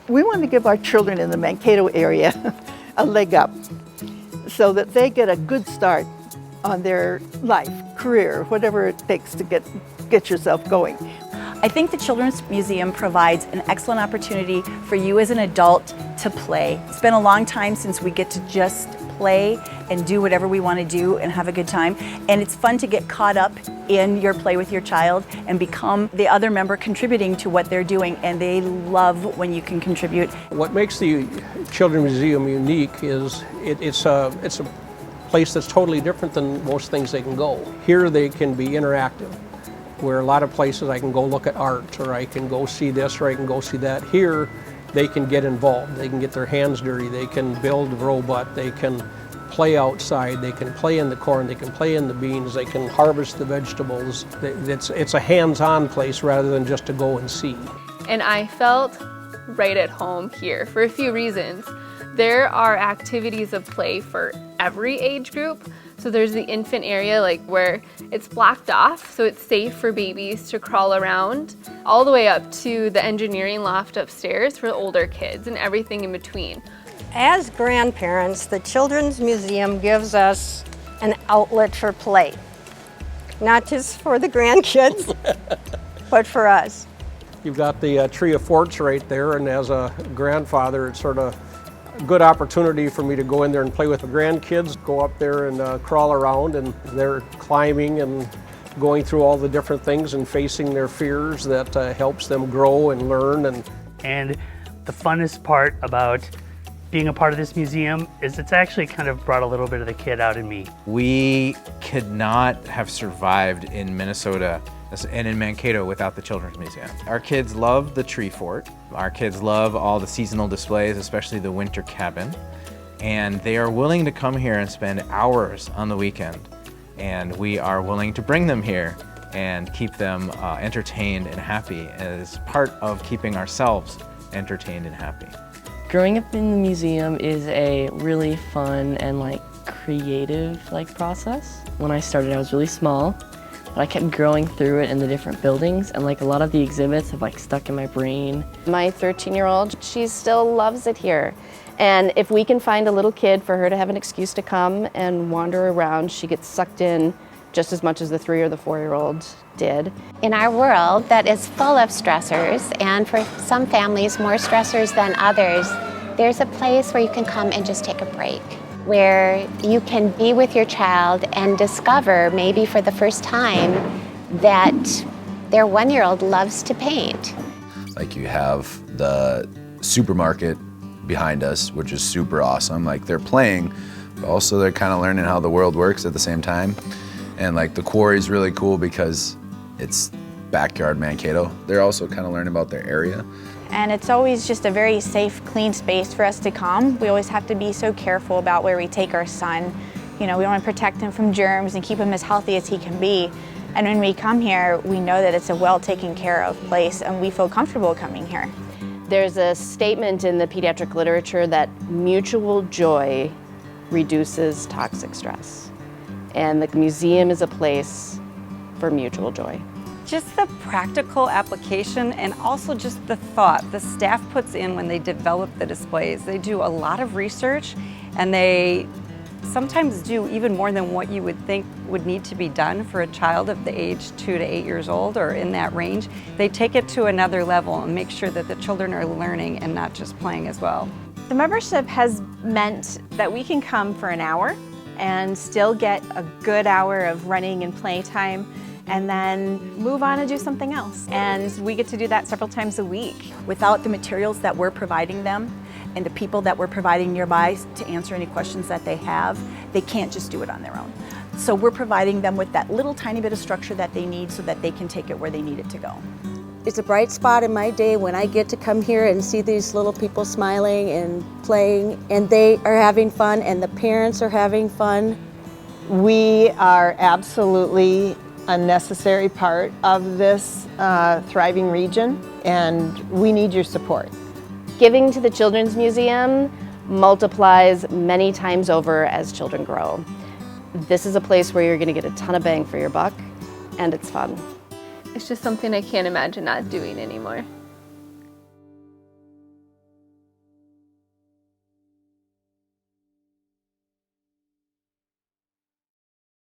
We want to give our children in the Mankato area a leg up so that they get a good start on their life, career, whatever it takes to get yourself going. I think the Children's Museum provides an excellent opportunity for you as an adult to play. It's been a long time since we get to just play and do whatever we want to do and have a good time. And it's fun to get caught up in your play with your child and become the other member contributing to what they're doing. And they love when you can contribute. What makes the Children's Museum unique is it's a place that's totally different than most things they can go. Here they can be interactive, where a lot of places I can go look at art, or I can go see this, or I can go see that. Here they can get involved, they can get their hands dirty, they can build a robot, they can play outside, they can play in the corn, they can play in the beans, they can harvest the vegetables. It's a hands-on place rather than just to go and see. And I felt right at home here for a few reasons. There are activities of play for every age group. So there's the infant area, like where it's blocked off, so it's safe for babies to crawl around, all the way up to the engineering loft upstairs for older kids and everything in between. As grandparents, the Children's Museum gives us an outlet for play. Not just for the grandkids, but for us. You've got the Tree of Forts right there, and as a grandfather, it's sort of a good opportunity for me to go in there and play with the grandkids, go up there and crawl around, and they're climbing and going through all the different things and facing their fears. That helps them grow and learn. And the funnest part about being a part of this museum is it's actually kind of brought a little bit of the kid out in me. We could not have survived in Minnesota and in Mankato without the Children's Museum. Our kids love the tree fort. Our kids love all the seasonal displays, especially the winter cabin. And they are willing to come here and spend hours on the weekend. And we are willing to bring them here and keep them entertained and happy as part of keeping ourselves entertained and happy. Growing up in the museum is a really fun and creative process. When I started, I was really small, but I kept growing through it in the different buildings, and a lot of the exhibits have stuck in my brain. My 13-year-old, she still loves it here. And if we can find a little kid for her to have an excuse to come and wander around, she gets sucked in just as much as the 3 or the 4-year-old did. In our world that is full of stressors, and for some families more stressors than others, there's a place where you can come and just take a break, where you can be with your child and discover, maybe for the first time, that their 1-year-old loves to paint. You have the supermarket behind us, which is super awesome. They're playing, but also they're kind of learning how the world works at the same time. And the quarry is really cool because it's backyard Mankato. They're also kind of learning about their area. And it's always just a very safe, clean space for us to come. We always have to be so careful about where we take our son. We want to protect him from germs and keep him as healthy as he can be. And when we come here, we know that it's a well taken care of place, and we feel comfortable coming here. There's a statement in the pediatric literature that mutual joy reduces toxic stress. And the museum is a place for mutual joy. Just the practical application, and also just the thought the staff puts in when they develop the displays. They do a lot of research, and they sometimes do even more than what you would think would need to be done for a child of the age 2 to 8 years old, or in that range. They take it to another level and make sure that the children are learning and not just playing as well. The membership has meant that we can come for an hour and still get a good hour of running and playtime, and then move on and do something else. And we get to do that several times a week. Without the materials that we're providing them and the people that we're providing nearby to answer any questions that they have, they can't just do it on their own. So we're providing them with that little tiny bit of structure that they need so that they can take it where they need it to go. It's a bright spot in my day when I get to come here and see these little people smiling and playing, and they are having fun, and the parents are having fun. We are absolutely a necessary part of this thriving region, and we need your support. Giving to the Children's Museum multiplies many times over as children grow. This is a place where you're going to get a ton of bang for your buck, and it's fun. It's just something I can't imagine not doing anymore.